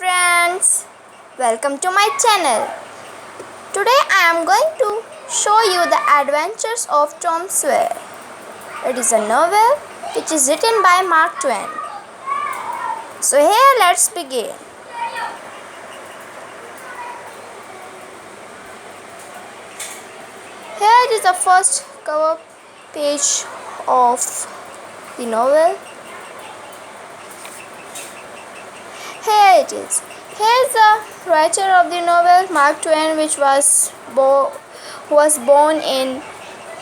friends, welcome to my channel. Today I am going to show you the adventures of Tom Sawyer. It is a novel which is written by Mark Twain. So here let's begin. Here is the first cover page of the novel. Here it is. Here is the writer of the novel, Mark Twain, who was born in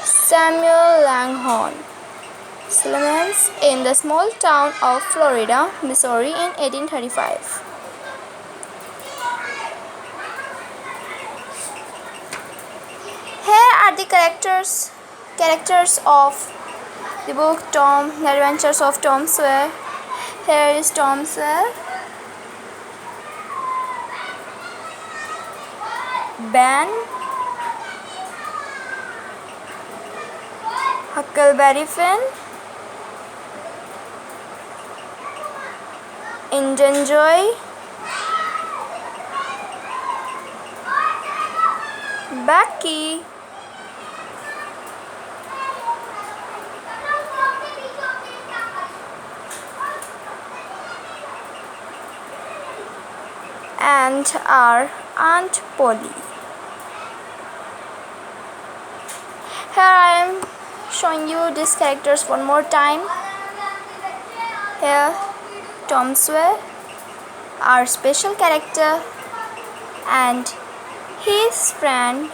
Samuel Langhorne, Clemens, in the small town of Florida, Missouri, in 1835. Here are the characters of the book The Adventures of Tom Sawyer. Here is Tom Sawyer, Ben, Huckleberry Finn, Indian Joy, Becky, and our Aunt Polly. Here I am showing you these characters one more time. Here Tom Sawyer, our special character, and his friend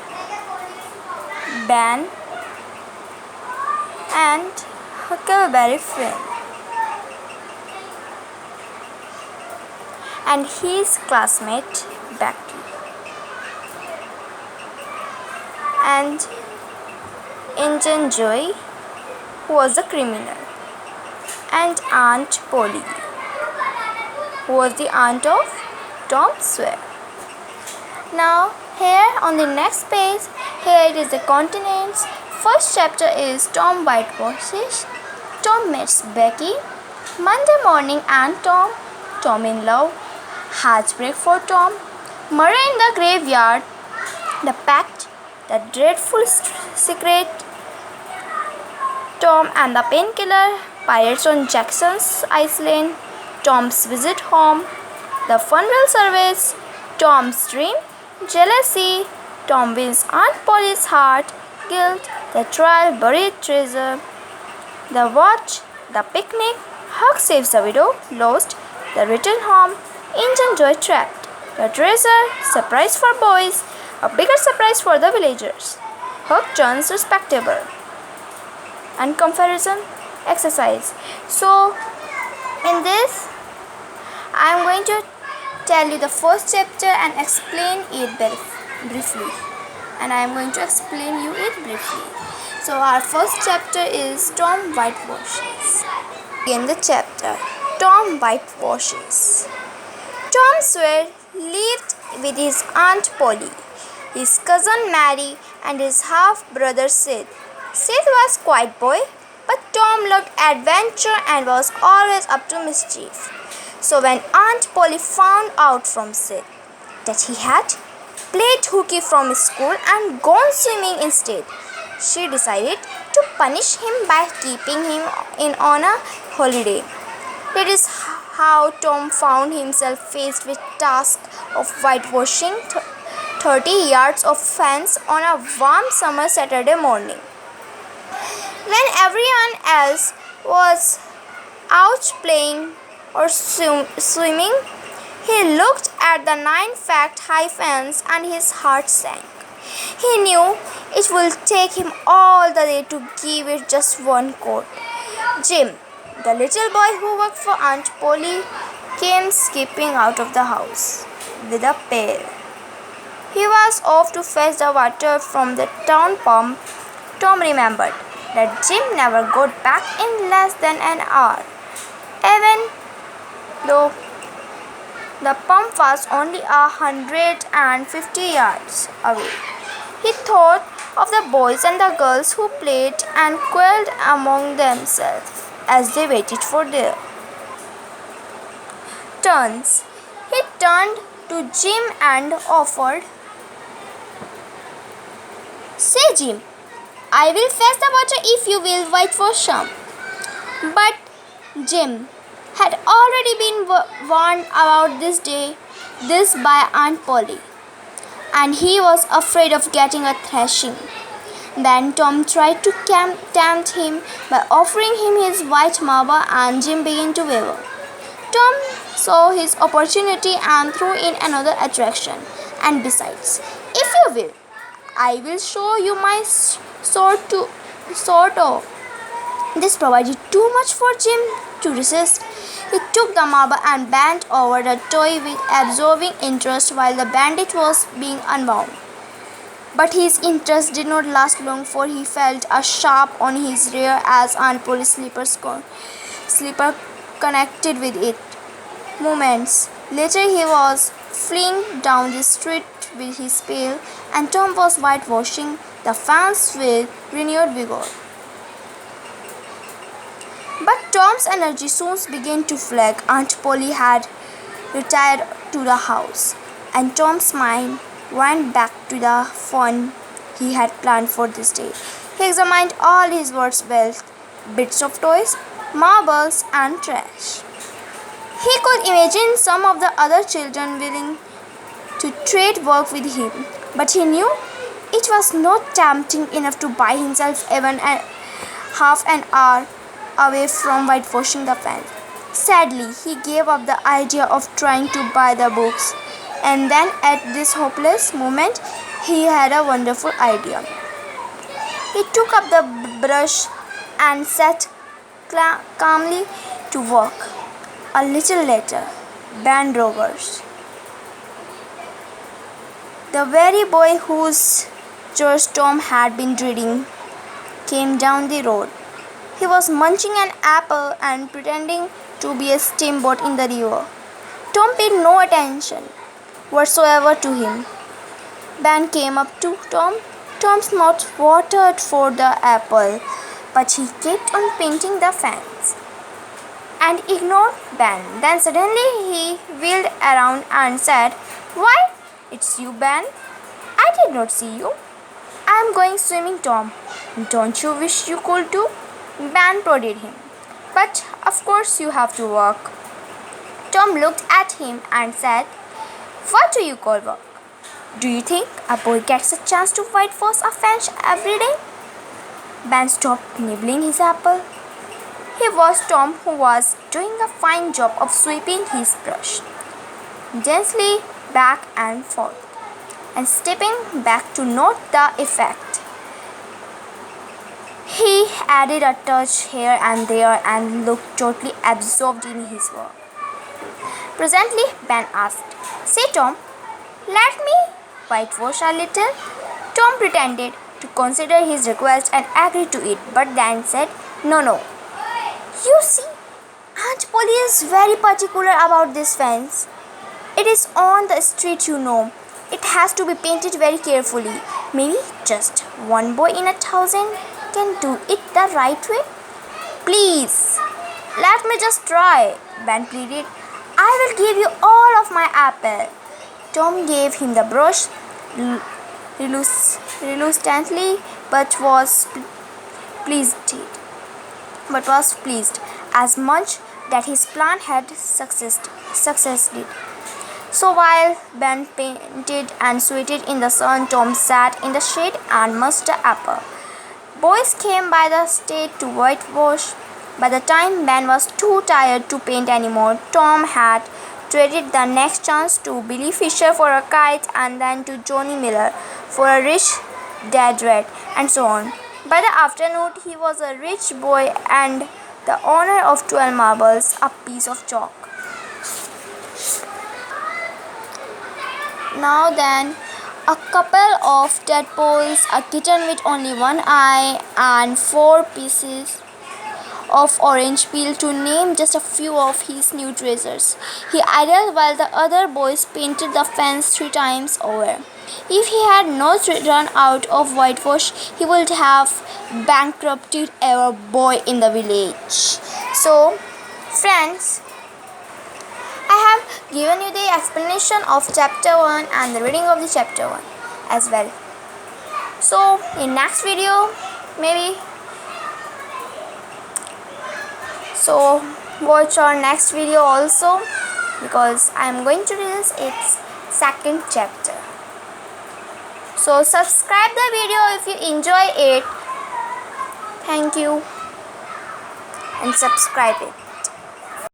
Ben and Huckleberry Finn, and his classmate Becky, and Indian Joy, who was a criminal, and Aunt Polly, who was the aunt of Tom Sawyer. Now here on the next page, here it is the continents. First chapter is Tom Whitewashes. Tom meets Becky. Monday morning and Tom in love. Heartbreak for Tom. Murder in the graveyard. The pact. The dreadful secret. Tom and the painkiller. Pirates on Jackson's Island. Tom's visit home. The funeral service. Tom's dream. Jealousy. Tom wins Aunt Polly's heart. Guilt. The trial. Buried treasure. The watch. The picnic. Huck saves the widow. Lost. The return home. Indian Joy trapped. The treasure. Surprise for boys. A bigger surprise for the villagers. Huck turns respectable. And comparison exercise. So in this I am going to tell you the first chapter and explain it briefly. And I am going to explain you it briefly. So our first chapter is Tom Whitewashes. In the chapter, Tom Whitewashes. Tom Sawyer lived with his Aunt Polly, his cousin Mary, and his half-brother Sid. Sid was a quiet boy, but Tom loved adventure and was always up to mischief. So when Aunt Polly found out from Sid that he had played hooky from school and gone swimming instead, she decided to punish him by keeping him on a holiday. That is how Tom found himself faced with the task of whitewashing 30 yards of fence on a warm summer Saturday morning. When everyone else was out playing or swimming, he looked at the 9-fact high fence and his heart sank. He knew it would take him all the day to give it just one coat. Jim, the little boy who worked for Aunt Polly, came skipping out of the house with a pail. He was off to fetch the water from the town pump. Tom remembered that Jim never got back in less than an hour, even though the pump was only 150 yards away. He thought of the boys and the girls who played and quarreled among themselves as they waited for their turns. He He turned to Jim and offered, "Say, Jim, I will fetch the water if you will whitewash some." But Jim had already been warned about this by Aunt Polly, and he was afraid of getting a thrashing. Then Tom tried to tempt him by offering him his white marble, and Jim began to waver. Tom saw his opportunity and threw in another attraction. "And besides, if you will, I will show you my sort of." This provided too much for Jim to resist. He took the marble and bent over the toy with absorbing interest while the bandage was being unwound. But his interest did not last long, for he felt a sharp on his rear as Aunt Polly's slipper connected with it. Moments later he was fleeing down the street with his pail, and Tom was whitewashing the fence with renewed vigor. But Tom's energy soon began to flag. Aunt Polly had retired to the house, and Tom's mind went back to the fun he had planned for this day. He examined all his world's wealth, bits of toys, marbles, and trash. He could imagine some of the other children willing to trade work with him, but he knew it was not tempting enough to buy himself even half an hour away from whitewashing the fence. Sadly, he gave up the idea of trying to buy the books, and then at this hopeless moment, he had a wonderful idea. He took up the brush and set calmly to work. A little later, Ben Rogers, the very boy whose chores Tom had been dreading, came down the road. He was munching an apple and pretending to be a steamboat in the river. Tom paid no attention whatsoever to him. Ben came up to Tom. Tom's mouth watered for the apple, but he kept on painting the fence and ignored Ben. Then suddenly he wheeled around and said, "Why, it's you, Ben. I did not see you." "I am going swimming, Tom. Don't you wish you could too?" Ben prodded him. "But of course you have to work." Tom looked at him and said, "What do you call work? Do you think a boy gets a chance to whitewash a fence every day?" Ben stopped nibbling his apple. He watched Tom, who was doing a fine job of sweeping his brush, gently back and forth, and stepping back to note the effect. He added a touch here and there and looked totally absorbed in his work. Presently, Ben asked, "Say, Tom, let me whitewash a little?" Tom pretended to consider his request and agreed to it, but then said, No. You see, Aunt Polly is very particular about this fence. It is on the street, you know. It has to be painted very carefully. Maybe just one boy in 1,000 can do it the right way. Please, let me just try," Ben pleaded. "I will give you all of my apple." Tom gave him the brush reluctantly, but was pleased as much that his plan had succeeded. So while Ben painted and sweated in the sun, Tom sat in the shade and munched the apple. Boys came by the state to whitewash. By the time Ben was too tired to paint anymore, Tom had traded the next chance to Billy Fisher for a kite, and then to Johnny Miller for a rich dead rat, and so on. By the afternoon, he was a rich boy and the owner of 12 marbles, a piece of chalk. Now then, a couple of tadpoles, a kitten with only one eye, and 4 pieces of orange peel, to name just a few of his new treasures. He idled while the other boys painted the fence 3 times over. If he had not run out of whitewash, he would have bankrupted every boy in the village. So, friends, I have given you the explanation of chapter 1 and the reading of the chapter 1 as well. So in next video maybe, so watch our next video also, because I am going to release its second chapter. So subscribe the video if you enjoy it. Thank you, and subscribe it.